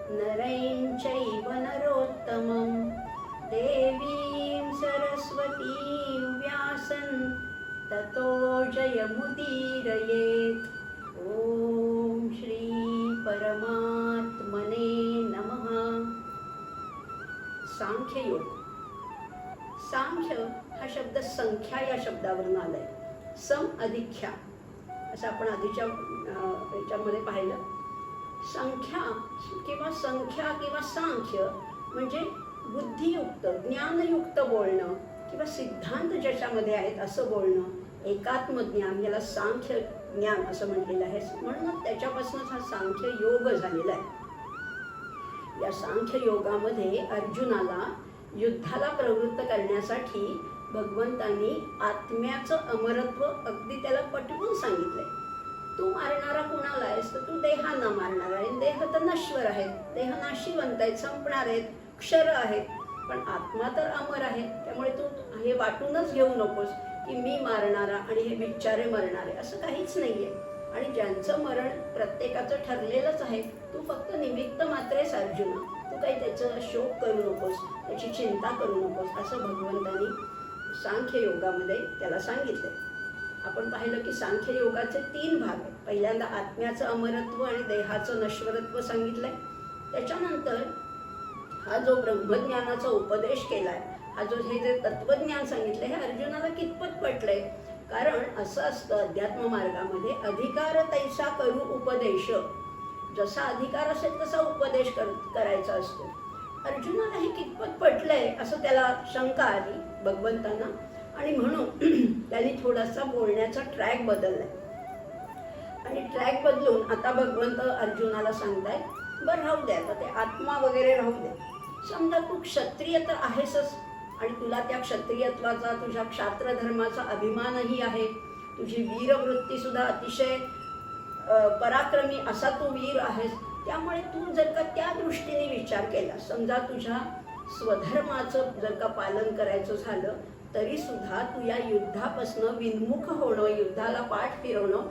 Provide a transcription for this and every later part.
नरैं चैव नरोत्तमं देवीं सरस्वतीं व्यासं ततो जयमुदीरयेत्। ॐ श्री परमात्मने नमः। सांख्ययोग। सांख्य हा शब्द संख्या या शब्दावरून आलाय। सम अधिक ख्या असं आपण आधीच्या याच्यामध्ये पाहिलं। संख्या किंवा सांख्य म्हणजे बुद्धियुक्त ज्ञानयुक्त बोलणं किंवा सिद्धांत ज्याच्यामध्ये आहेत असं बोलणं, एकात्म ज्ञान, याला सांख्य ज्ञान असं म्हटलेलं आहे। म्हणून त्याच्यापासूनच हा सांख्य योग झालेला आहे। या सांख्य योगामध्ये अर्जुनाला युद्धाला प्रवृत्त करण्यासाठी भगवंतांनी आत्म्याचं अमरत्व अगदी त्याला पटवून सांगितलंय। तू मारणारा कुणाला आहेस तर तू देहांना मारणारा आहे। देह तर नश्वर आहेत, देह नाशिवंत आहेत, संपणार आहेत, क्षर आहेत, पण आत्मा तर अमर आहे। त्यामुळे तू हे वाटूनच घेऊ नकोस की मी मारणारा आणि हे बिचारे मरणारे, असं काहीच नाहीये। आणि ज्यांचं मरण प्रत्येकाचं ठरलेलंच आहे, तू फक्त निमित्त मात्र आहेस अर्जुना। तू काही त्याचं शोक करू नकोस, त्याची चिंता करू नकोस, असं भगवंतांनी सांख्य योगामध्ये त्याला सांगितलंय। आपण पाहिलं की सांख्य योगाचे 3 भाग आहेत। पहिल्यांदा आत्म्याचं अमरत्व आणि देहाचं नश्वरत्व सांगितलंय। त्याच्यानंतर हा जो ब्रह्मज्ञानाचा उपदेश केलाय, हा जो हे जे तत्वज्ञान सांगितलंय, हे अर्जुनाला कितपत पटलंय। कारण असं असतं अध्यात्म मार्गामध्ये, अधिकार तैसा करू उपदेश, जसा अधिकार असेल तसा उपदेश करायचा असतो। अर्जुनाला हे कितपत पटलंय असं त्याला शंका आली भगवंतांना, आणि म्हणून त्यांनी थोडासा बोलण्याचा ट्रॅक बदललाय। आणि ट्रॅक बदलून आता भगवंत अर्जुनाला सांगताय, बरं राहू दे, आता ते आत्मा वगैरे राहू दे। समजा तू क्षत्रिय तर आहेसच आणि तुला त्या क्षत्रियत्वाचा, तुझ्या क्षात्र धर्माचा अभिमानही आहे, तुझी वीरवृत्ती सुद्धा अतिशय पराक्रमी असा तू वीर आहेस। त्यामुळे तू जर का त्या दृष्टीने विचार केला, समजा तुझ्या स्वधर्माचं जर का पालन करायचं झालं, तरी सुद्धा तू या युद्धापासून विन्मुख होणं, युद्धाला पाठ फिरवणं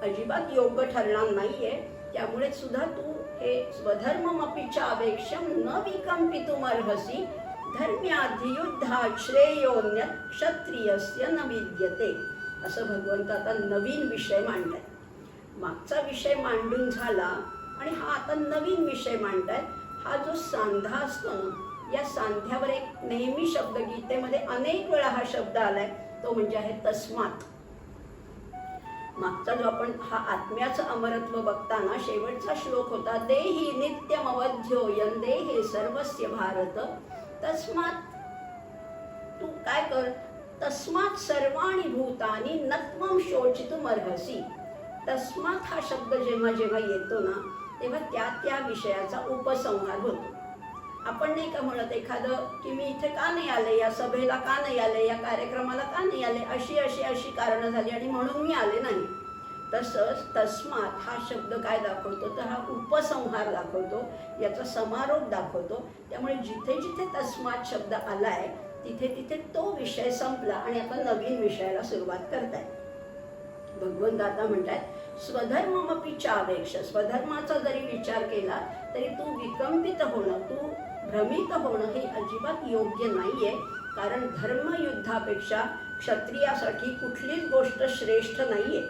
अजिबात योग्य ठरणार नाहीये। त्यामुळे सुद्धा तू हे स्वधर्ममपीच्या अपेक्षम न विकंपितुमर्हसि धर्म्याधियुद्धात् श्रेयोन्यत् क्षत्रियस्य न विद्यते, असं भगवंत आता नवीन विषय मांडलाय। मागचा विषय मांडून झाला आणि हा आता नवीन विषय मांडताय। हा जो सांधा असतो ना, या सांध्यावर एक नेहमी शब्द गीतेमध्ये अनेक वेळा हा शब्द आलाय, तो म्हणजे आहे तस्मात्। मागचा जो आपण हा आत्म्याचं अमरत्व बघताना शेवटचा श्लोक होता, देही नित्यमवध्यो यन्देहे सर्वस्य भारत तस्मात्। तू काय कर, तस्मात् सर्वाणि भूतानि न त्वं शोचितुमर्हसि। तस्मात् हा शब्द जेव्हा जेव्हा येतो ना, तेव्हा त्या विषयाचा उपसंहार होतो। आपण नाही का म्हणत एखादं की मी इथे का नाही आले, या सभेला का नाही आले, या कार्यक्रमाला का नाही आले, अशी कारणं झाली आणि म्हणून मी आले नाही। तसंच तस्मात् हा शब्द काय दाखवतो तर हा उपसंहार दाखवतो, याचा समारोप दाखवतो। त्यामुळे जिथे जिथे तस्मात् शब्द आलाय तिथे तिथे तो विषय संपला आणि आता नवीन विषयाला सुरुवात करताय भगवंत। आता म्हणतात स्वधर्ममपि चावेक्ष, स्वधर्माचा जरी विचार केला तरी तू विकंपित होणं, तू भ्रमित होणं हे अजिबात योग्य नाहीये। कारण धर्मयुद्धापेक्षा क्षत्रियासाठी कुठलीच गोष्ट श्रेष्ठ नाहीये।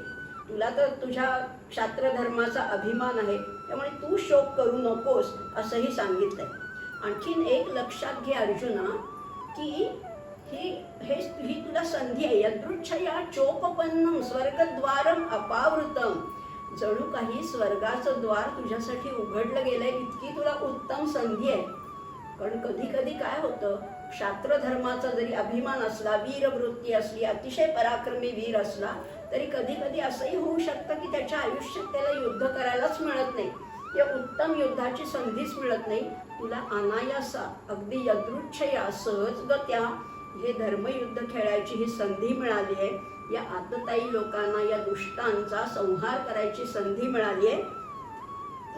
तुला तर तुझ्या क्षात्र धर्माचा अभिमान आहे, त्यामुळे तू शोक करू नकोस असंही सांगितलंय। आणखीन एक लक्षात घे अर्जुना की ही तुला संधी आहे। यदृच्छया चोपपन्नम स्वर्गद्वारम अपावृतम, जणू काही स्वर्गाचं द्वार तुझ्यासाठी उघडलं गेलंय, इतकी तुला उत्तम संधी आहे। पण कधी कधी काय होतं, क्षात्र धर्माचा जरी अभिमान असला, वीरवृत्ती असली, अतिशय पराक्रमी वीर असला, तरी कधी कधी असंही होऊ शकतं की त्याच्या आयुष्यात त्याला युद्ध करायलाच मिळत नाही, या उत्तम युद्धाची संधीच मिळत नाही। तुला अनायासा अगदी यदृच्छया सहजगत्या हे धर्मयुद्ध खेळायची ही संधी मिळाली आहे। या आतताई लोकांना, या दुष्टांचा संहार करायची संधी मिळाली आहे।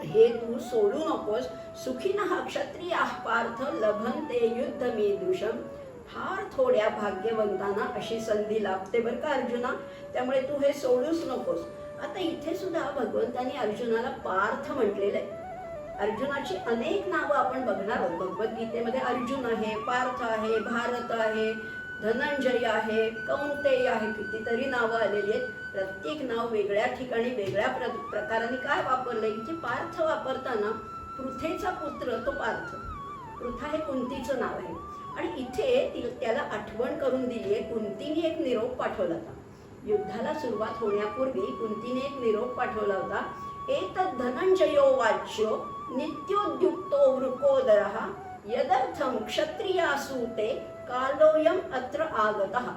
हे तू सोडू नकोस। सुखिनः क्षत्रियाः पार्थ लभन्ते युद्धमीदृशम्, फार थोड्या भाग्यवंतांना अशी संधी लाभते बरं का अर्जुना, त्यामुळे तू हे सोडूच नकोस। आता इथे सुद्धा भगवंतांनी अर्जुनाला पार्थ म्हटलेलं आहे। अर्जुनाची अनेक नावं आपण बघणार आहोत. भगवद्गीतेमध्ये अर्जुन आहे, पार्थ आहे, भारत आहे, धनंजय आहे, कौंतेय आहे, कितीतरी नावं आलेली आहेत. प्रत्येक नाव वेगळ्या ठिकाणी वेगळ्या प्रकाराने काय वापरलंय. इथे पार्थ वापरताना पृथेचा पुत्र तो पार्थ, पृथा हे कुंतीचं नाव आहे. आणि इथे त्याला आठवण करून दिली आहे. कुंतीने एक निरोप पाठवला होता. युद्धाला सुरुवात होण्यापूर्वी कुंतीने एक निरोप पाठवला होता. एतद् धनंजयो वाच्यो नित्योद्युक्तो वृकोदरः यदर्थं क्षत्रियासूते कालोयम अत्र आगतः.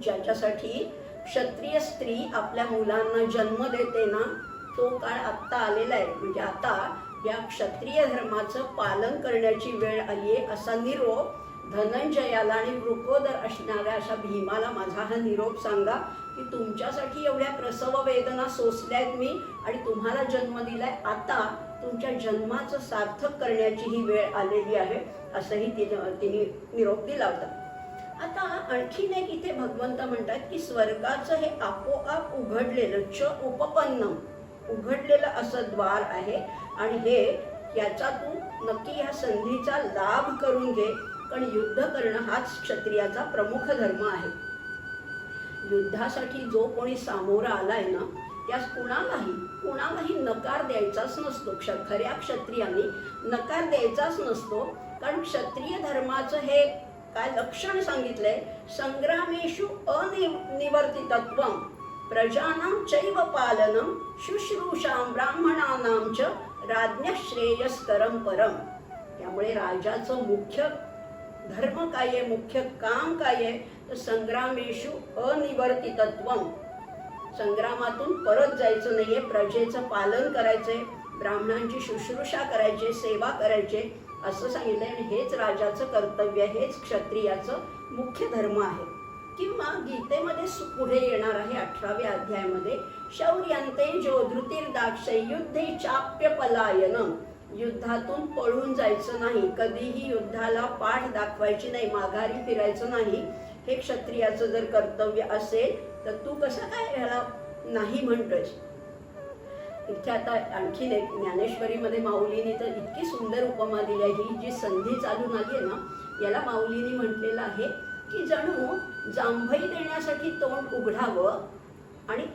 ज्याच्यासाठी क्षत्रिय स्त्री आपल्या मुलांना जन्म देते ना, तो काळ आत्ता आलेला आहे. म्हणजे आता या क्षत्रिय धर्माचं पालन करण्याची वेळ आली आहे, असा निरोप धनंजयाला आणि वृकोदर असणाऱ्या अशा भीमाला माझा हा निरोप सांगा की तुमच्यासाठी एवढ्या प्रसव वेदना सोसल्यात मी आणि तुम्हाला जन्म दिलाय. आता तुमच्या जन्माचं सार्थक करण्याची ही वेळ आलेली आहे, असंही तिने निरोप दिला होता. आता आणखीन एक इथे भगवंत म्हणतात की स्वर्गाचं हे आपोआप उघडलेलं च उपपन्नम, उघडलेलं असं द्वार आहे आणि हे याचा तू नक्की या संधीचा लाभ करून घे. कारण युद्ध करणं हाच क्षत्रियाचा प्रमुख धर्म आहे. युद्धासाठी जो कोणी सामोरा आलाय ना, त्यास कुणालाही नकार द्यायचाच नसतो. खऱ्या क्षत्रियांनी नकार द्यायचाच नसतो. कारण क्षत्रिय धर्माचं हे काय लक्षण सांगितलंय, संग्रामेषु अनिवर्तितत्वम प्रजानां चैव पालनम शुश्रूषां ब्राह्मणानां च राज्ञः श्रेयस्करं परम. त्यामुळे राजाचं मुख्य धर्म काय आहे, मुख्य काम काय आहे, तर संग्रामेषु अनिवर्तितत्वम, संग्रामातून परत जायचं नाहीये, प्रजेचं पालन करायचंय, ब्राह्मणांची शुश्रूषा करायची, सेवा करायची असं सांगितलंय. आणि हेच राजाचं कर्तव्य, हेच क्षत्रियाचं मुख्य धर्म आहे. किंवा गीतेमध्ये पुढे येणार आहे 18व्या अध्यायामध्ये, शौर्यंते जो धृतिर्दाक्षे युद्धे चाप्य पलायनम, युद्धातून पळून जायचं नाही, कधीही युद्धाला पाठ दाखवायची नाही, माघारी फिरायचं नाही. हे क्षत्रियाचं जर कर्तव्य असेल तर तू कसं काय ह्याला नाही म्हणतोयस. इथे आता आणखीन एक ज्ञानेश्वरीमध्ये माऊलीने तर इतकी सुंदर उपमा दिली आहे. ही जी संधी चालून आली आहे ना, याला माऊलीने म्हटलेलं आहे की जणू जांभई देण्यासाठी तोंड उघडावं आणि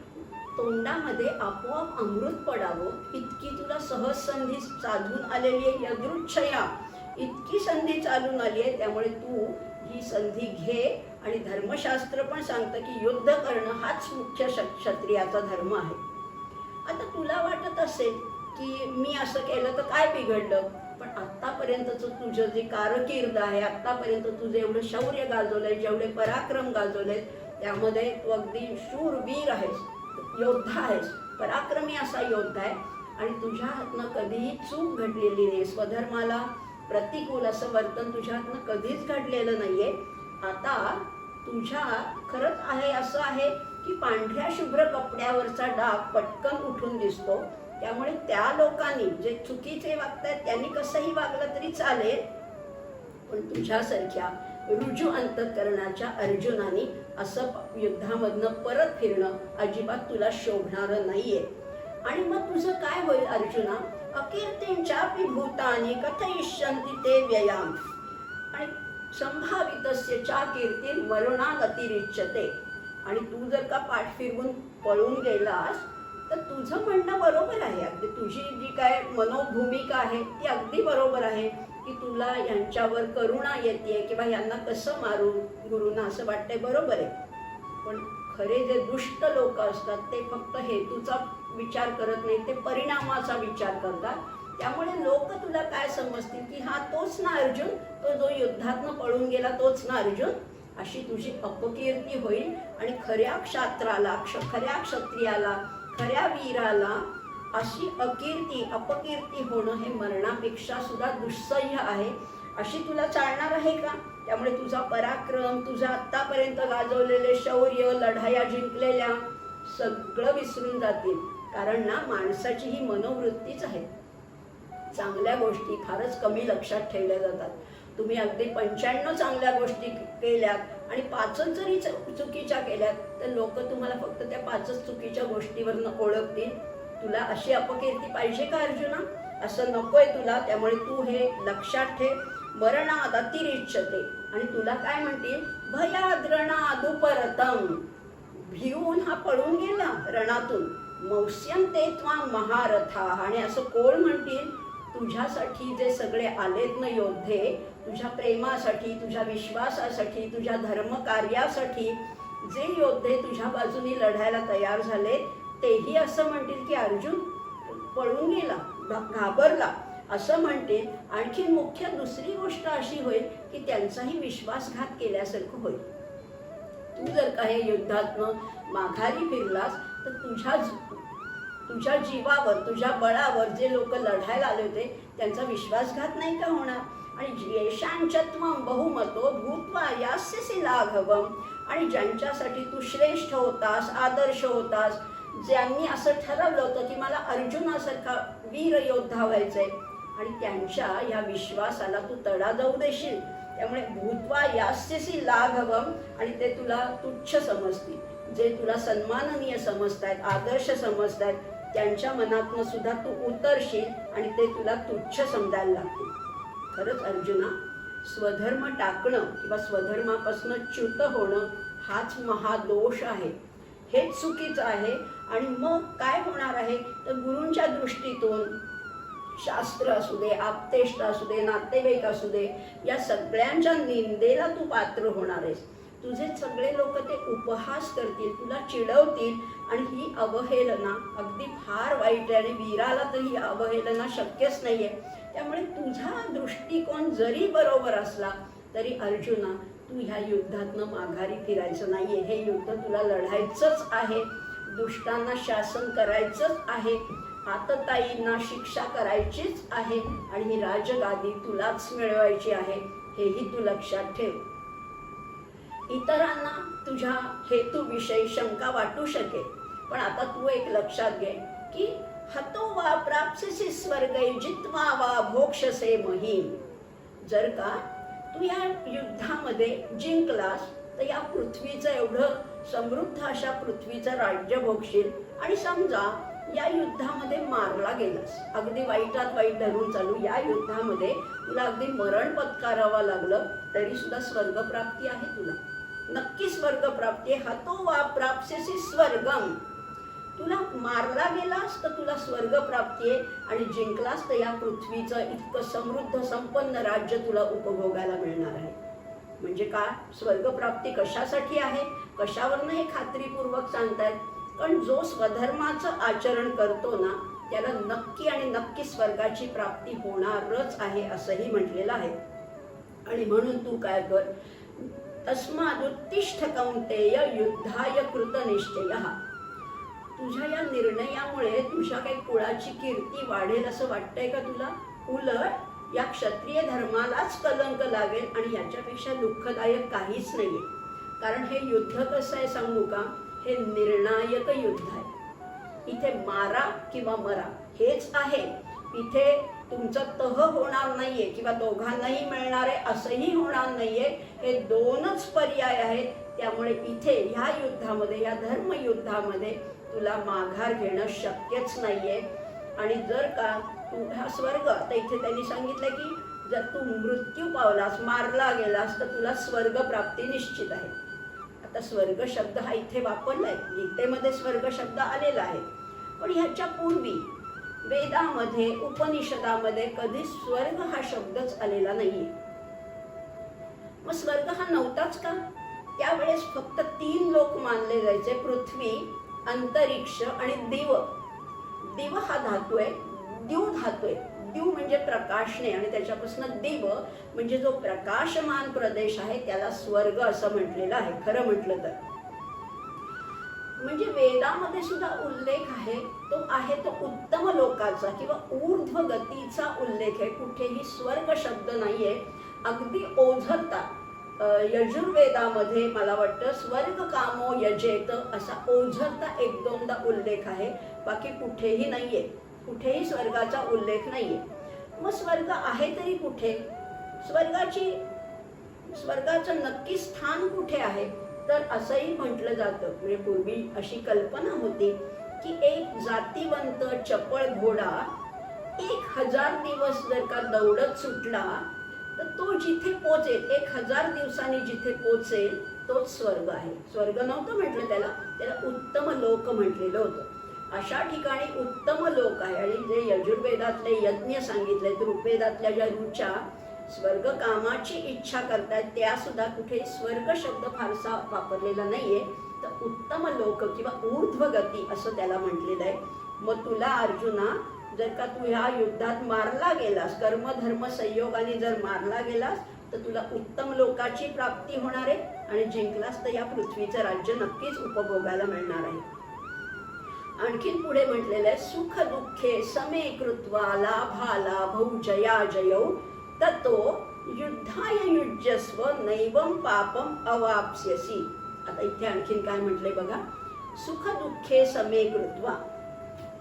तोंडामध्ये आपोआप अमृत पडावं, इतकी तुला सहज संधी साधून आलेली आहे. यदृच्छया इतकी संधी चालून आली आहे. त्यामुळे तू ही संधी घे. आणि धर्मशास्त्र पण सांगतं की युद्ध करणं हाच मुख्य क्षत्रियाचा धर्म आहे. आता तुला वाटत असेल की मी असं केलं तर काय बिघडलं, पण आत्तापर्यंतचं तुझं जे कारकीर्द आहे, आत्तापर्यंत तुझे एवढं शौर्य गाजवलंय, जेवढे पराक्रम गाजवलेत, त्यामध्ये तू अगदी शूरवीर आहेस, योद्धा आहेस, पराक्रमी असा योद्धा आहे. आणि तुझ्या हातनं कधीही चूक घडलेली नाही, स्वधर्माला प्रतिकूल असं वर्तन तुझ्या हातनं कधीच घडलेलं नाहीये. आता तुझ्या खरंच आहे असं आहे की पांढऱ्या शुभ्र कपड्यावरचा डाग पटकन उठून दिसतो. त्यामुळे त्या लोकांनी जे चुकीचे वागतायत त्यांनी कसंही वागलं तरी चालेल, पण तुझ्यासारख्या रुजू अंतःकरणाच्या अर्जुनाने असं युद्धामधनं परत फिरणं अजिबात तुला शोभणारं नाहीये. आणि मग तुझं काय होईल अर्जुना, अकीर्तींचापि भूतानि कथयिष्यन्ति ते व्ययाम, आणि संभावितस्य चा कीर्ती मरणागतिरिच्यते. आणि तू जर का पाठ फिरवून पळून गेलास तर तुझं म्हणणं बरोबर आहे. अगदी तुझी जी काय मनोभूमिका आहे ती अगदी बरोबर आहे की तुला यांच्यावर करुणा येते किंवा यांना कसं मारू गुरुना असं वाटतंय, बरोबर आहे. पण खरे जे दुष्ट लोक असतात ते फक्त हेतूचा विचार करत नाही, ते परिणामाचा विचार करतात. त्यामुळे लोक तुला काय समजतील की हा तोच ना अर्जुन, तो जो युद्धातनं पळून गेला तोच ना अर्जुन, अशी तुझी अपकीर्ती होईल. आणि खऱ्या क्षात्राला, खऱ्या क्षत्रियाला, खऱ्या वीराला अशी अकीर्ती अपकीर्ती होणं हे मरणापेक्षा सुद्धा दुस्सह्य आहे. अशी तुला चालणार आहे का? त्यामुळे तुझा पराक्रम, तुझा आत्तापर्यंत गाजवलेले शौर्य, लढाया जिंकलेल्या सगळं विसरून जातील. कारण ना माणसाची ही मनोवृत्तीच आहे. चांगल्या गोष्टी फारच कमी लक्षात ठेवल्या जातात. तुम्ही अगदी 95 चांगल्या गोष्टी केल्यात आणि 5च जरी चुकीच्या केल्यात तर लोक तुम्हाला फक्त त्या 5च चुकीच्या गोष्टीवरनं ओळखतील. तुला अशी अपकीर्ती पाहिजे का अर्जुना? असं नकोय तुला, त्यामुळे तू हे लक्षात ठेव. मरणाद अतिरिच्यते. आणि तुला काय म्हणतील, भयाद्रणादुपरतम, भिवून हा पळून गेला रणातून. मौस्यन्ते त्वां महारथा. आणि असं कोण म्हणतील, तुझ्यासाठी जे सगळे आलेत न योद्धे, तुझ्या प्रेमासाठी, तुझ्या विश्वासासाठी, तुझ्या धर्मकार्यासाठी जे योद्धे तुझ्या बाजूने लढायला तयार झाले, तेही असं म्हणतील की अर्जुन पळून गेला, घाबरला असं म्हणतील. आणखी मुख्य दुसरी गोष्ट अशी होईल की त्यांचाही विश्वासघात केल्यासारखं होईल. तू जर का हे युद्धातनं माघारी फिरलास तर तुझ्या जीवावर, तुझ्या बळावर जे लोक लढायला आले होते त्यांचा विश्वासघात नाही का होणार. आणि येशांचत्वं बहुमतो भूत्वा यास्यसि लाघवम. आणि ज्यांच्यासाठी तू श्रेष्ठ होतास, आदर्श होतास, ज्यांनी असं ठरवलं होतं की मला अर्जुनासारखा वीर योद्धा व्हायचंय, आणि त्यांच्या या विश्वासाला तू तडा जाऊ देशील. त्यामुळे भूत्वा यास्यसि लाघवम. आणि ते तुला तुच्छ समजतील, जे तुला सन्माननीय समजतायत, आदर्श समजतायत, त्यांच्या मनातनं सुद्धा तू उतरशील आणि ते तुला तुच्छ समजायला लागतील. खरंच अर्जुना, स्वधर्म टाकणं किंवा स्वधर्मापासून च्युत होणं हाच महादोष आहे. हेच चुकीचं आहे. आणि मग काय होणार आहे तर गुरूंच्या दृष्टीतून शास्त्र असू दे, आप्तेष्ट असू दे, नातेवाईक असू दे, या सगळ्यांच्या निंदेला तू पात्र होणार आहेस. तुझे सगळे लोक ते उपहास करतील, तुला चिडवतील. आणि ही अवहेलना अगदी फार वाईट आहे. आणि वीराला तर ही अवहेलना शक्यच नाहीये. त्यामुळे तुझा दृष्टिकोन जरी बरोबर असला तरी अर्जुना, तू ह्या युद्धातनं माघारी फिरायचं नाहीये. हे युद्ध तुला लढायचंच आहे. दुष्टांना शासन करायचंच आहे. आतताईंना शिक्षा करायचीच आहे. आणि ही राजगादी तुलाच मिळवायची आहे. हेही तू लक्षात ठेव. इतरांना तुझ्या हेतूविषयी शंका वाटू शकेल, पण आता तू एक लक्षात घे की हतो वा प्राप्स्यसि स्वर्गै जित्वा वा भोक्ष्यसे महीम. जर का तू या युद्धामध्ये जिंकलास तर या पृथ्वीचं एवढं समृद्ध अशा पृथ्वीचं राज्य भोगशील. आणि समजा या युद्धामध्ये मारला गेलास, अगदी वाईटात वाईट धरून चालू, या युद्धामध्ये तुला अगदी मरण पत्करावं लागलं तरी सुद्धा स्वर्गप्राप्ती आहे तुला. नक्की स्वर्गप्राप्ती आहे. हतो वा प्राप्स्यसि स्वर्गम. तुला मारला गेलास तर तुला स्वर्गप्राप्ती आहे. आणि जिंकलास तर या पृथ्वीचं इतकं समृद्ध संपन्न राज्य तुला उपभोगायला मिळणार आहे. म्हणजे काय, स्वर्गप्राप्ती कशासाठी आहे, कशावरनं हे खात्रीपूर्वक सांगतायत. पण जो स्वधर्माचं आचरण करतो ना त्याला नक्की आणि नक्की स्वर्गाची प्राप्ती होणारच आहे असंही म्हटलेलं आहे. आणि म्हणून तू काय कर, तस्मादुत्तिष्ठ कौंतेय युद्धाय कृतनिश्चयः. तुझ्या या निर्णयामुळे तुझ्या काही कुळाची कीर्ती वाढेल असं वाटतंय का तुला? उलट या क्षत्रिय धर्मालाच कलंक लागेल. आणि याच्यापेक्षा दुःखदायक काहीच नाहीये. कारण हे युद्ध कसं आहे सांगू का, हे निर्णायक युद्ध आहे. इथे मारा किंवा मरा हेच आहे. इथे तुमचा तह होणार नाहीये किंवा दोघांनाही मिळणार आहे असंही होणार नाहीये. हे दोनच पर्याय आहेत. त्यामुळे इथे ह्या युद्धामध्ये, या धर्मयुद्धामध्ये तुला माघार घेणं शक्यच नाहीये. आणि जर का तू हा स्वर्ग, आता इथे त्यांनी सांगितलं की जर तू मृत्यू पावलास, मारला गेलास तर तुला स्वर्ग प्राप्ती निश्चित आहे. आता स्वर्ग शब्द हा इथे वापरलाय, गीतेमध्ये स्वर्ग शब्द आलेला आहे. पण ह्याच्या पूर्वी वेदामध्ये, उपनिषदामध्ये कधी स्वर्ग हा शब्दच आलेला नाहीये. मग स्वर्ग हा नव्हताच का? त्यावेळेस फक्त 3 लोक मानले जायचे, पृथ्वी, अंतरिक्ष आणि दिव. दिव हा धातू आहे, द्यू धातू आहे. द्यू म्हणजे प्रकाशने आणि त्याच्यापासून दिव म्हणजे जो प्रकाशमान प्रदेश आहे त्याला स्वर्ग असं म्हटलेलं आहे खरं म्हटलं तर. म्हणजे वेदामध्ये सुद्धा उल्लेख आहे तो उत्तम लोकाचा किंवा ऊर्ध्व गतीचा उल्लेख आहे. कुठेही स्वर्ग शब्द नाहीये. अगदी ओझरता यजुर्वेदामध्ये मला वाटतं स्वर्ग कामो यजेत असा ओझरता 1-2दा उल्लेख आहे. बाकी कुठेही नाहीये. कुठेही स्वर्गाचा उल्लेख नाहीये. मग स्वर्ग आहे तरी कुठे? स्वर्गाचं नक्की स्थान कुठे आहे? तर असंही म्हटलं जातं, म्हणजे पूर्वी अशी कल्पना होती की एक जातीवंत चपळ घोडा 1000 दिवस जर का दौडत सुटला तर तो जिथे पोचेल, 1000 दिवसांनी जिथे पोचेल तोच स्वर्ग आहे. स्वर्ग नव्हतं म्हटलं त्याला, त्याला उत्तम लोक म्हटलेलं होतं. अशा ठिकाणी उत्तम लोक आहे. आणि जे यजुर्वेदातले यज्ञ सांगितले, ऋग्वेदातल्या ज्या ऋचा स्वर्ग कामाची इच्छा करतायत त्या सुद्धा कुठे स्वर्ग शब्द फारसा वापरलेला नाहीये. तर उत्तम लोक किंवा ऊर्ध्वगती असं त्याला म्हटलेलं आहे. मग तुला अर्जुना जर का तू ह्या युद्धात मारला गेलास, कर्म धर्म संयोगाने जर मारला गेलास तर तुला उत्तम लोकाची प्राप्ती होणार आहे आणि जिंकलास तर या पृथ्वीचं राज्य नक्कीच उपभोगायला मिळणार आहे. आणखीन पुढे म्हटलेलं आहे, सुख दुःखे समे कृत्वा लाभा लाभौ जया जयौ ततो युद्धाय युज्यस्व नैवं पापम अवाप्स्यसी. आता इथे आणखीन काय म्हटलंय बघा, सुख दुःखे समे कृत्वा.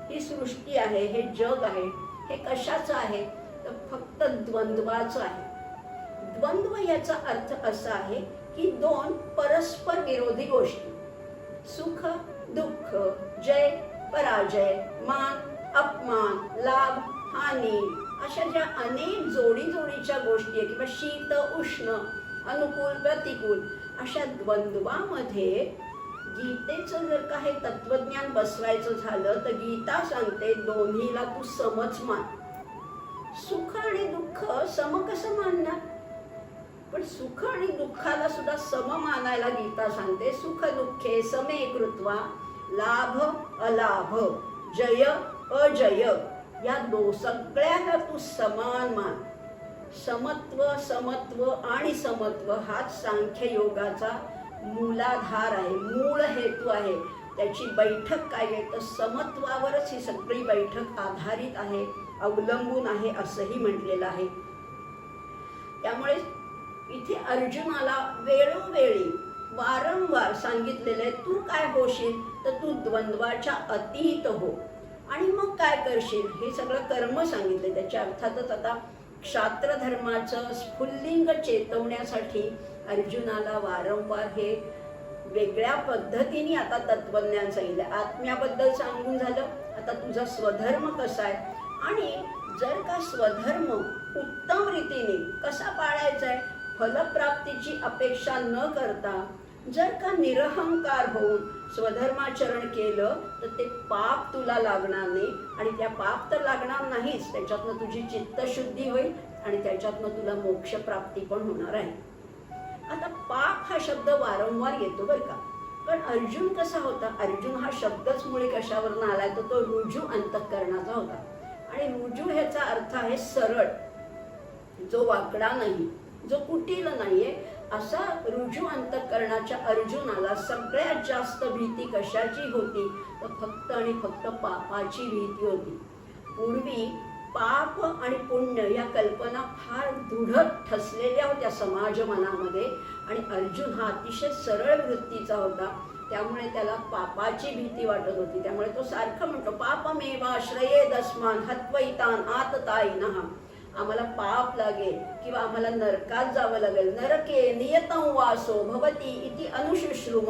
ही सृष्टी आहे, हे जग आहे, हे कशाचं आहे तर फक्त द्वंद्वाचं आहे. द्वंद्व याचा अर्थ असा आहे की दोन परस्पर विरोधी गोष्टी, सुख दुःख, जय पराजय, मान अपमान, लाभ हानी, अशा ज्या अनेक जोडीच्या गोष्टी आहे किंवा शीत उष्ण, अनुकूल प्रतिकूल, अशा द्वंद्वामध्ये गीतेचं जर का हे तत्वज्ञान बसवायचं झालं तर गीता सांगते दोन्हीला तू समच मान. सुख आणि दुःख सम कसं मानणार, पण सुख आणि दुःखाला सुद्धा सम मानायला गीता सांगते. सुख दुःखे समे कृत्वा लाभ अलाभ जय अजय या सगळ्याला तू समान मान. समत्व आणि समत्व हाच सांख्य योगाचा मूलाधार आहे, मूळ हेतू आहे. त्याची बैठक काय आहे तर समत्वावरच ही सगळी बैठक आधारित आहे, अवलंबून आहे असंही म्हटलेलं आहे. त्यामुळे इथे अर्जुनाला वेळोवेळी वारंवार सांगितलेलं आहे, तू काय होशील तर तू द्वंद्वाच्या अतीत हो. आणि मग काय करशील हे सगळं कर्म सांगितले. त्याच्या अर्थातच आता क्षात्र धर्माचं स्फुल्लिंग चेतवण्यासाठी अर्जुनाला वारंवार हे वेगळ्या पद्धतीने आता तत्वज्ञान सांगितलं. आत्म्याबद्दल सांगून झालं, आता तुझा स्वधर्म कसा आहे आणि जर का स्वधर्म उत्तम रीतीने कसा पाळायचा आहे, फलप्राप्तीची अपेक्षा न करता जर का निरहंकार होऊन स्वधर्माचरण केलं तर ते पाप तुला लागणार नाही. आणि त्या पाप तर लागणार नाहीच, त्याच्यातनं तुझी चित्तशुद्धी होईल आणि त्याच्यातनं तुला मोक्षप्राप्ती पण होणार आहे. आता पाप हा शब्द वारंवार येतो बरं का, पण अर्जुन कसा होता, अर्जुन हा शब्दच मुळे कशावरून आलाय तर तो रुजू अंतःकरणाचा होता. आणि रुजू ह्याचा अर्थ आहे सरळ, जो वाकडा नाही, जो कुटील नाहीये, असा रुजू अंतःकरणाच्या अर्जुनाला सगळ्यात जास्त भीती कशाची होती तर फक्त आणि फक्त पापाची भीती होती. पूर्वी पाप आणि पुण्य या कल्पना फार दृढ ठसलेल्या होत्या समाज मनामध्ये आणि अर्जुन हा अतिशय सरळ वृत्तीचा होता. त्यामुळे त्याला पापाची भीती वाटत होती. त्यामुळे तो सारखं म्हणतो पापमेवा श्रयेदस्मान हत्वैतान आततायिनः. आम्हाला पाप लागेल किंवा आम्हाला नरकात जावं लागेल, नरके नियतं वासो भवती इति अनुशुश्रुम,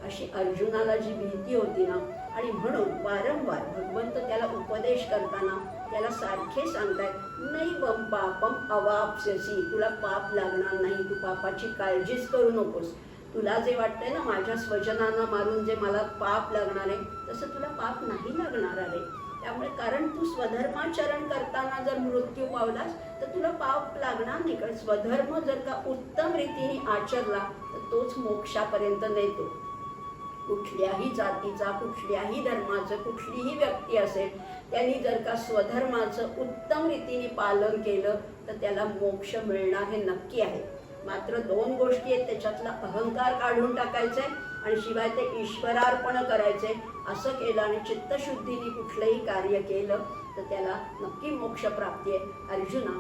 अशी अर्जुनाला जी भीती होती ना. आणि म्हणून वारंवार भगवंत त्याला उपदेश करताना त्याला सारखे सांगतायत नैवं पापम अवाप्स्यसी, तुला पाप लागणार नाही, तू पापाची काळजीच करू नकोस. तुला जे वाटतंय ना माझ्या स्वजनांना मारून जे मला पाप लागणार आहे तसं तुला पाप नाही लागणार आहे. त्यामुळे कारण तू स्वधर्माचरण करताना जर मृत्यू पावलास तर तुला पाप लागणार नाही. कारण स्वधर्म जर का उत्तम रीतीने आचरला तर तोच मोक्षापर्यंत नेतो. कुठल्याही जातीचा, कुठल्याही धर्माचं, कुठलीही व्यक्ती असेल त्यांनी जर का स्वधर्माचं उत्तम रीतीने पालन केलं तर त्याला मोक्ष मिळणार हे नक्की आहे. मात्र दोन गोष्टी आहेत, त्याच्यातला अहंकार काढून टाकायचा आहे आणि शिवाय ते ईश्वरार्पण करायचे. असं केलं आणि चित्तशुद्धीने कुठलंही कार्य केलं तर त्याला नक्की मोक्षप्राप्ती आहे. अर्जुना,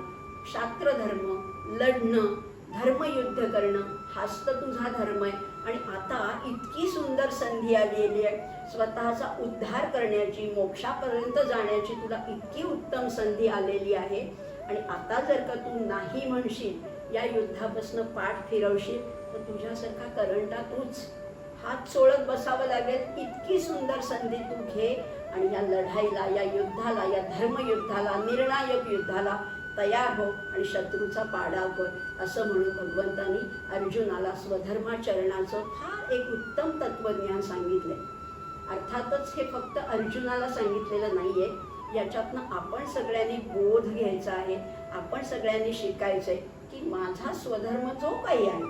क्षात्रधर्म, लढणं, धर्मयुद्ध करणं हाच तर तुझा धर्म आहे. आणि आता इतकी सुंदर संधी आलेली आहे, स्वतःचा उद्धार करण्याची, मोक्षापर्यंत जाण्याची तुला इतकी उत्तम संधी आलेली आहे. आणि आता जर का तू नाही म्हणशील, या युद्धापासून पाठ फिरवशील तर तुझ्यासारखा करंटा तूच हात सोडत बसावं लागेल. इतकी सुंदर संधी तू घे आणि या लढाईला, या युद्धाला, या धर्मयुद्धाला, निर्णायक युद्धाला तयार हो आणि शत्रूचा पाडाव कर असं म्हणून भगवंतांनी अर्जुनाला स्वधर्माचरणाचं फार एक उत्तम तत्वज्ञान सांगितलंय. अर्थातच हे फक्त अर्जुनाला सांगितलेलं नाहीये, याच्यातनं आपण सगळ्यांनी बोध घ्यायचा आहे. आपण सगळ्यांनी शिकायचंय की माझा स्वधर्म जो काही आहे,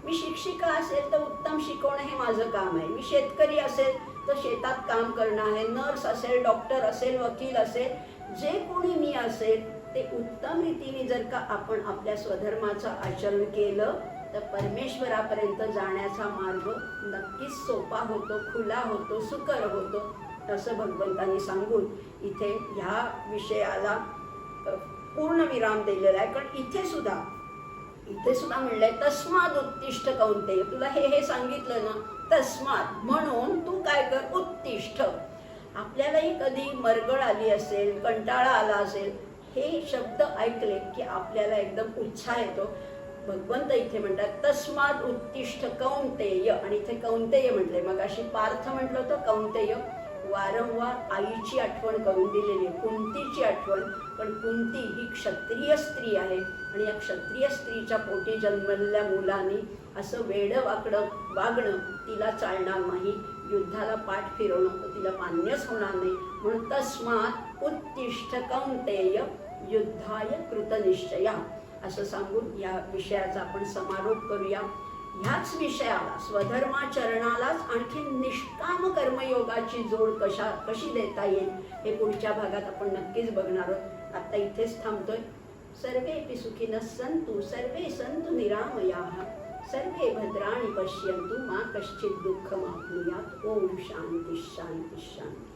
मी शिक्षिका असेल तर उत्तम शिकवणं हे माझं काम आहे, मी शेतकरी असेल तर शेतात काम करणं आहे, नर्स असेल, डॉक्टर असेल, वकील असेल, जे कोणी मी असेल ते उत्तम रीतीने जर का आपण आपल्या स्वधर्माचं आचरण केलं तर परमेश्वरापर्यंत जाण्याचा मार्ग नक्कीच सोपा होतो, खुला होतो, सुकर होतो असं भगवंतांनी सांगून इथे ह्या विषयाला पूर्ण विराम दिलेला आहे. कारण इथे सुद्धा म्हणलंय तस्माद उत्तिष्ठ कौंतेय. तुला हे सांगितलं ना, तस्माद म्हणून तू काय कर, उत्तिष्ठ. आपल्यालाही कधी मरगळ आली असेल, कंटाळा आला असेल, हे शब्द ऐकले की आपल्याला एकदम उत्साह येतो. भगवंत इथे म्हणतात तस्माद उत्तिष्ठ कौंतेय, आणि इथे कौंतेय म्हटले. मग अशी पार्थ म्हटलं होतं कौंतेय. वारंवार आईची आठवण करून दिलेली आहे, कुंतीची आठवण. पण कुंती ही क्षत्रिय स्त्री आहे आणि या क्षत्रिय स्त्रीच्या पोटी जन्मलेल्या मुलांनी असं वेडं वागणं तिला चालणार नाही. युद्धाला पाठ फिरवणं तर तिला मान्यच होणार नाही. म्हणून तस्मात् उत्तिष्ठ कौंतेय युद्धाय कृतनिश्चया असं सांगून या विषयाचा आपण समारोप करूया. ह्याच विषयाला, स्वधर्माचरणालाच आणखी निष्काम कर्मयोगाची जोड कशी देता येईल हे पुढच्या भागात आपण नक्कीच बघणार आहोत. आता इथेच थांबतोय. सर्वेपि सुखिनः सन्तु सर्वे सन्तु निरामयाः सर्वे भद्राणि पश्यन्तु मा कश्चित् दुःखमाप्नुयात्. ओम शांती शांती शांती.